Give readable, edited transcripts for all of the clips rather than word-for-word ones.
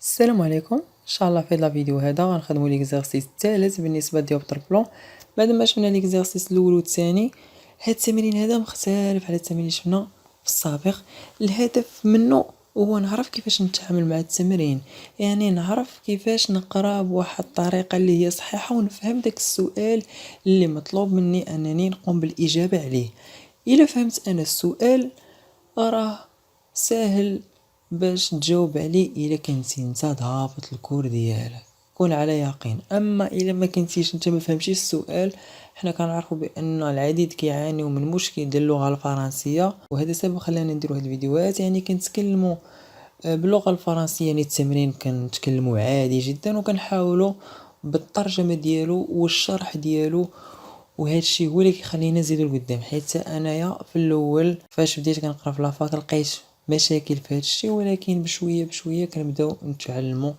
السلام عليكم. ان شاء الله في هذا الفيديو هذا غنخدموا ليكزارسيس الثالث بالنسبه لديوبتر بلون. بعد ما شفنا ليكزارسيس الاول والثاني، هاد التمرين هذا مختلف على التمرين اللي شفنا في السابق. الهدف منه هو نعرف كيفاش نتعامل مع التمرين، يعني نعرف كيفاش نقرا بواحد الطريقه اللي هي صحيحه ونفهم داك السؤال اللي مطلوب مني انني نقوم بالاجابه عليه. الا فهمت انا السؤال راه ساهل باش تجاوب عليه. الا كنتي نتا ضابط الكور ديالك كون على يقين، اما الا ما كنتيش نتا ما فهمتيش السؤال، حنا كنعرفوا بان العديد كيعانيوا من مشكل ديال اللغه الفرنسيه، وهذا سبب خلانا نديروا هاد الفيديوهات. يعني كنتكلموا باللغه الفرنسيه، يعني التمرين كنتكلموا عادي جدا وكنحاولوا بالترجمه ديالو والشرح ديالو، وهذا الشيء هو اللي كيخلينا نزيدو لقدام. حيت انايا في الاول فاش بديت كنقرا في لافاك لقيت مشاكل في هذا الشيء، ولكن بشويه بشويه كنبداو نتعلموا.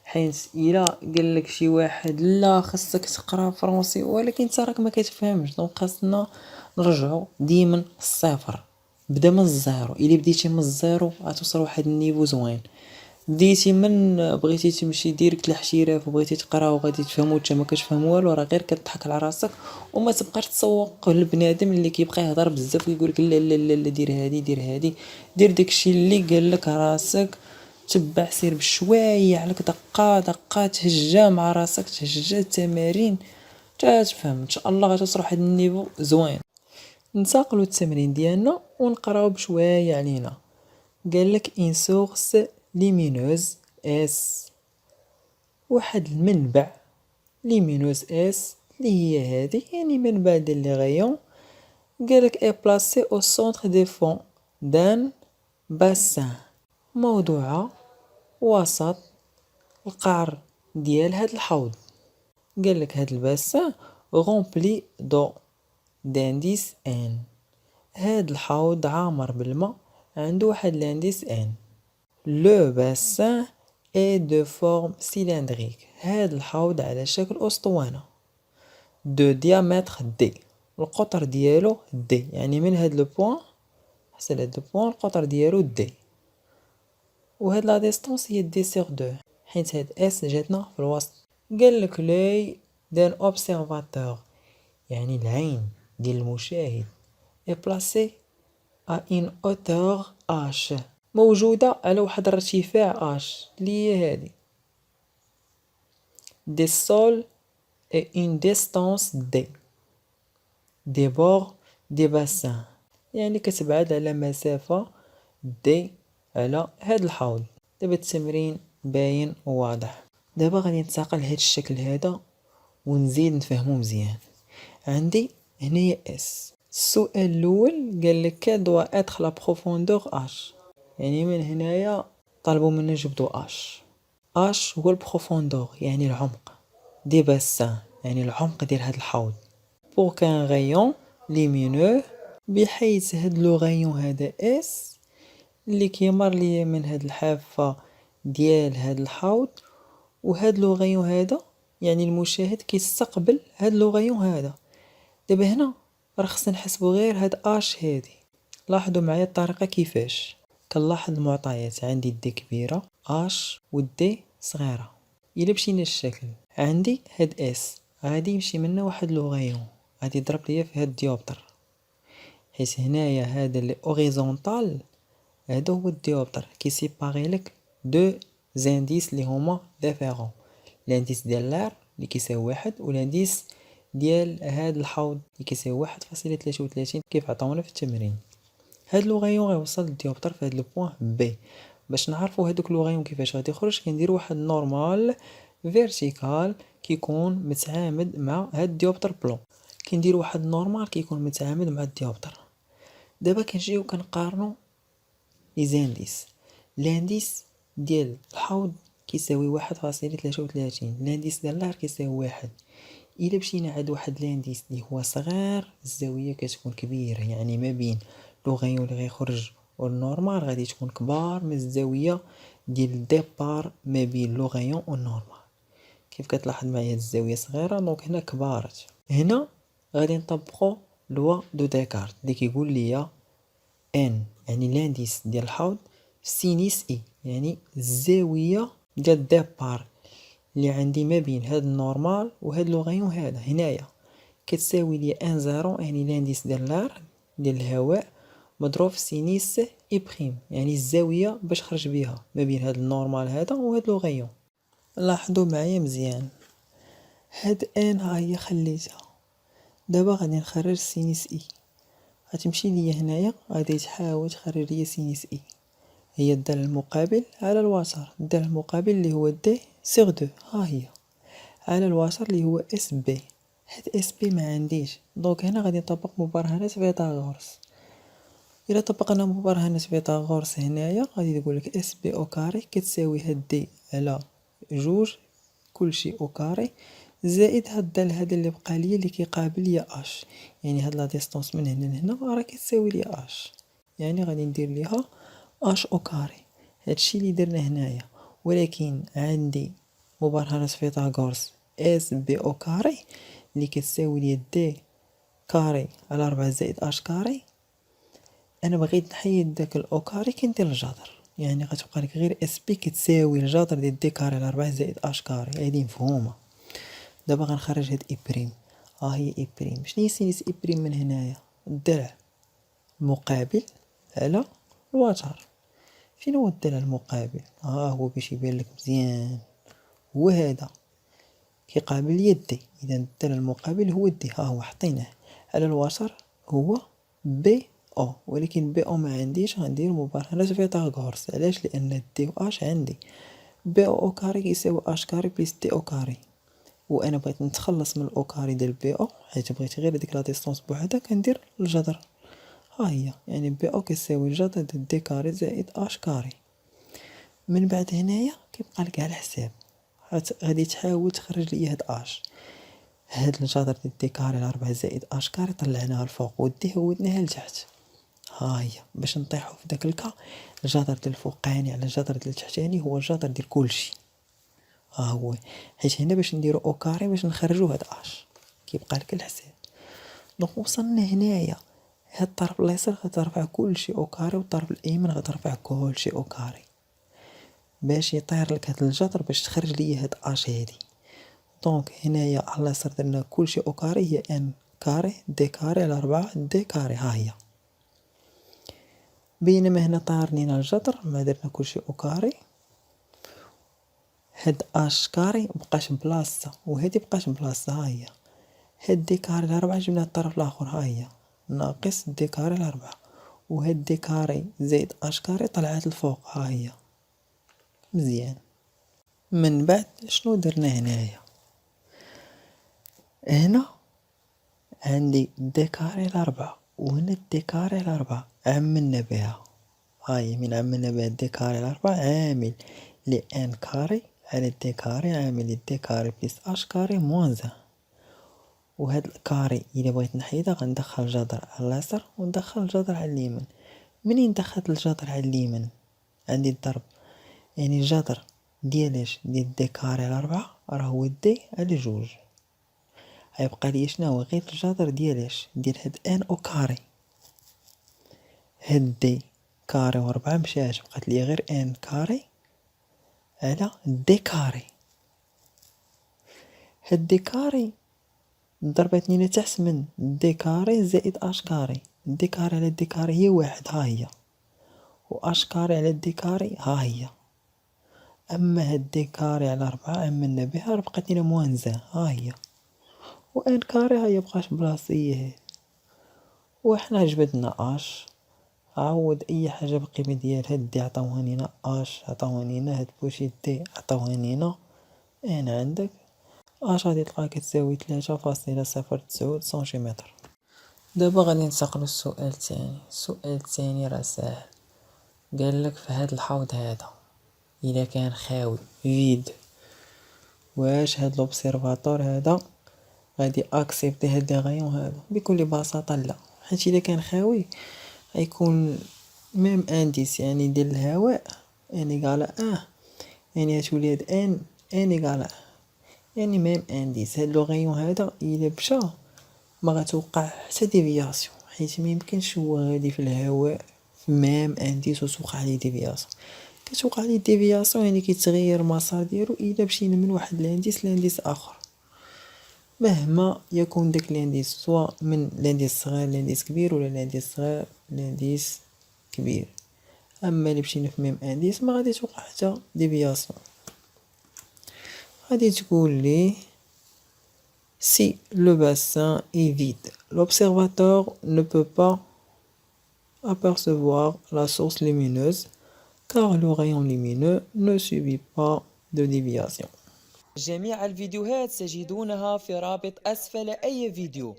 حيت الا قال لك شي واحد لا خاصك تقرا فرنسي ولكن انت راك ما كتفهمش، دونك خاصنا نرجعوا ديما الصفر. بدا من الزيرو. الا بديتي من الزيرو غتوصل واحد النيفو زوين. بديتي من بغيتي تمشي ديريكت للاحتراف وبغيتي تقرا وغادي تفهم وانت ما كتفهم والو، راه غير كتضحك على راسك وما تبقاش تسوق لبنادم اللي كيبقى يهضر بزاف ويقول لك لا لا لا لا دير هادي دير هادي. دير داكشي اللي قال لك راسك، تبع سير بشويه عليك دقه دقه، تهجى مع راسك، تهجى التمارين حتى تفهم. ان شاء الله غتوصل واحد النيفو زوين. ننتقلوا التمرين ديالنا ونقراو بشويه علينا. قال لك ان سورس ليمينوز اس، واحد المنبع ليمينوز اس اللي هي هذه، يعني منبع ديال لي غيون. قالك اي بلاسي او سونتر دي فون دان باسان، موضوعة وسط القعر ديال هاد الحوض. قالك هاد الباسان غومبلي دو دانديس ان، هاد الحوض عامر بالماء، عنده واحد لانديس ان. لو باسان اي دو فورم سيلندريك، هاد الحوض على شكل اسطوانة. دو ديامتر دي، القطر ديالو دي، يعني من هاد لو بوين حتى لهاد لو بوين القطر ديالو دي. وهاد لا ديستونس هي دي سيغ دو، حيت هاد اس جاتنا في الوسط. قالك لي دان اوبسيرفاتور، يعني العين ديال المشاهد، اي بلاسي ا ان اوتور اش، موجودة على واحد الارتفاع اش اللي هي هادي. دي سول اي ان ديستانس دي، دي بور دي باسان، يعني كتبعد على مسافة دي على هاد الحوض. دابا التمرين باين وواضح. دابا غادي ننتقل لهاد الشكل هذا ونزيد نفهمو مزيان. عندي هنايا اس. السؤال الاول قال لك كادوا اتر لا بروفوندور اش، يعني من هنايا طلبوا منا نجبدو اش. اش هو البروفوندور يعني العمق، دي باسان يعني العمق ديال هاد الحوض. بور كان غيون ليمينو، بحيث هاد لو غيون هذا اس اللي كيمر ليا من هاد الحافة ديال هاد الحوض، وهاد لو غيون هذا يعني المشاهد كيستقبل هاد لو غيون هذا. دابا هنا راه خصنا نحسبو غير هاد اش هادي. لاحظوا معايا الطريقة كيفاش كنلاحظ المعطيات. عندي دي كبيرة اش ودي صغيرة. الا مشينا للشكل عندي هاد اس غادي يمشي منا واحد لو غيون غادي يضرب ليا في هاد ديوبتر، حيت هنايا هذا اللي اوريزونطال هذا هو الديوبتر كيسيباري لك دو زانديس اللي هما ديفيرون. لانديس ديال لار اللي كيساوي واحد، ولانديس ديال هاد الحوض اللي كيساوي 1.33 كيف عطاونا في التمرين. هاد لو غيون غيوصل للديوبتر في هاد لو بوين بي. باش نعرفوا هادوك لو غيون كيفاش غادي يخرج كنديروا واحد نورمال فيرتيكال كيكون متعامد مع هاد الديوبتر بلون، كندير واحد نورمال كيكون متعامد مع الديوبتر. دابا كنجيو كنقارنوا لي زانديس. لانديس ديال الحوض كيساوي 1.33، لانديس ديال اللار كيساوي واحد. الا مشينا عند واحد لانديس اللي هو صغير الزاويه كتكون كبيره، يعني ما بين لو غيون اللي غيخرج والنورمال غادي تكون كبار من الزاويه ديال الديبار ما بين لو غيون والنورمال. كيف كتلاحظ معايا الزاويه صغيره دونك هنا كبارت. هنا غادي نطبقوا لوا دو ديكارت اللي كيقول ليا ان يعني لانديس ديال الحوض سينيس اي، يعني الزاويه ديال الديبار اللي عندي ما بين هاد النورمال وهاد لو غيون هذا هنايا كتساوي لي ان زيرو، يعني لانديس ديال لار ديال الهواء مضروب في سينيس اي بريم، يعني الزاويه باش خرج بها ما بين هاد النورمال هذا وهاد لو غيون. لاحظوا معايا مزيان، هاد ان ها هي خليتها، دابا غادي نخرج سينيس اي، غتمشي ليا هنايا غادي تحاول تخرج ليا سينيس اي، هي الدال المقابل على الوتر، الدال المقابل اللي هو دي سيغ دو ها هي على الوتر اللي هو اس بي. هاد اس بي ما عنديش، دونك هنا غادي نطبق مبرهنات فيثاغورس. الا طبقنا مبرهنات فيثاغورس هنايا غادي تقول لك اس بي او كاري كتساوي هاد دي على جوج كلشي او كاري زائد هاد الدال هذا اللي بقى ليا اللي كيقابل ليا اش، يعني هاد لا ديستونس من هنا لهنا راه كتساوي ليا اش، يعني غادي ندير ليها اش او كاري. هادشي اللي درنا هنايا، ولكن عندي مبرهنات فيثاغورس اس بي او كاري اللي كتساوي ليا دي كاري على 4 زائد اش كاري. انا بغيت نحيد داك الاو كاري كندير الجذر، يعني غتبقى لك غير اس بي كتساوي الجذر ديال دي كاري على 4 زائد اش كاري، هادي مفهومه. دابا غنخرج هاد اي بريم، ها هي اي بريم. شنو هي سينيس اي بريم من هنايا؟ الضلع مقابل على الوتر. فين هو الضلع المقابل؟ ها هو باش يبان لك مزيان، هو هذا كيقابل ليا دي، اذا الضلع المقابل هو دي، ها هو حطيناه على الوتر هو بي او، ولكن بي او ما عنديش، غندير مبرهنات فيثاغورس. علاش؟ لان دي و اش عندي، بي او كاري كيساوي اش كاري بلس دي او كاري، وانا بغيت نتخلص من الاو كاري ديال بي او حيت بغيت غير ديك لا ديستونس بوحدها كندير الجذر. ها هي يعني بي او كيساوي الجذر ديال دي كاري زائد اش كاري. من بعد هنايا كيبقى لك على الحساب، غادي تحاول تخرج لي هاد اش، هاد الجذر ديال دي كاري على 4 زائد اش كاري طلعناها الفوق ودي هودناها لتحت. ها هي باش نطيحو في داك الكا، الجذر ديال الفوقاني على الجذر ديال التحتاني هو الجذر ديال كلشي، ها هو. حيت هنا باش نديرو او كاري باش نخرجو هاد اش كيبقى لك الحساب. دونك وصلنا هنايا، هاد الطرف اليسار غترفع كلشي او كاري والطرف الايمن غترفع كلشي او كاري باش يطير لك هاد الجذر باش تخرج ليا هاد اش هادي. دونك هنايا على اليسار درنا كلشي او كاري هي ان كاري دي كاري على 4 دي كاري، ها هي. بينما هنا طار لينا الجذر ما درنا كلشي او كاري، هاد اش كاري مبقاش بلاصتها وهادي بقات بلاصتها، ها هي. هاد دي كاري على 4 جبنا الطرف الاخر، ها هي ناقص دي كاري على 4، وهاد دي كاري زائد اش كاري طلعت الفوق، ها هي مزيان. من بعد شنو درنا هنايا؟ هنا عندي دي كاري على 4 وهنا دي كاري على 4 عملنا بها، هاي من عملنا بها دي كاري على 4 عامل لي ان كاري على دي كاري عامل دي كاري بلس اش كاري موان زان. وهاد الكاري الا بغيت نحيدها غندخل الجذر على اليسار وندخل الجذر على اليمين. منين دخلت الجذر على اليمين عندي الضرب، يعني الجذر ديال دي كاري على 4 راه هو دي على جوج، غيبقى لي شنو هو غير الجذر ديال هاد ان او كاري. هاد دي كاري و4 مشات بقات لي غير ان كاري على دي كاري. هاد دي كاري ضربتني لتحت من دي كاري زائد اش كاري، دي كاري على دي كاري هي واحد، ها هي، و اش كاري على دي كاري ها هي. اما هاد دي كاري على 4 عملنا بها بقات لنا موان زان، ها هي، و ان كاري ها هي بقات بلاصتها. وحنا جبدنا اش، عوض اي حاجه بالقيمه ديالها، دي عطاوها لينا اش عطاوها لينا، هاد بوشي دي عطاوها لينا، هنا عندك اش غادي تلقاها كتساوي 3.09 سنتيمتر. دابا غادي ننتقلوا للسؤال الثاني. السؤال الثاني راه ساهل، قال لك في هاد الحوض هذا الا كان خاوي فيد، واش هاد لوبسيرفاتور هذا غادي اكسبتي هاد لي غيون هذا؟ بكل بساطه لا، حيت الا كان خاوي غيكون ميم انديس يعني ديال الهواء ان ايكال يعني غتولي هاد ان ايكال يعني ميم انديس. هاد لو غيون هذا الا مشى ما غتوقع حتى ديفياسيون، حيت ما يمكنش هو غادي في الهواء في ميم انديس وتوقع عليه ديفياسيون. كتوقع ليه ديفياسيون، يعني كيتغير المسار ديالو الا مشينا من واحد لانديس لانديس اخر، مهما يكون داك لانديس، سواء من لانديس صغير لانديس كبير ولا لانديس صغير لانديس كبير. اما الا مشينا في ميم انديس ما غادي توقع حتى ديفياسيون. غادي تقول لي si le bassin est vide, l'observateur ne peut pas apercevoir la source lumineuse car le rayon lumineux ne subit pas de déviation. جميع الفيديوهات تجدونها في رابط أسفل أي فيديو.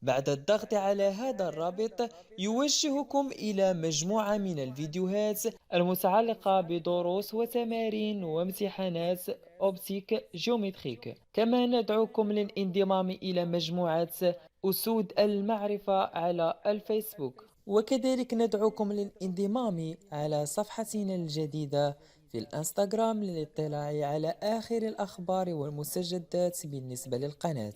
بعد الضغط على هذا الرابط يوجهكم إلى مجموعة من الفيديوهات المتعلقة بدروس وتمارين وامتحانات أوبتيك جيومتريك. كما ندعوكم للانضمام إلى مجموعة أسود المعرفة على الفيسبوك، وكذلك ندعوكم للانضمام على صفحتنا الجديدة في الانستغرام للاطلاع على آخر الأخبار والمستجدات بالنسبة للقناة.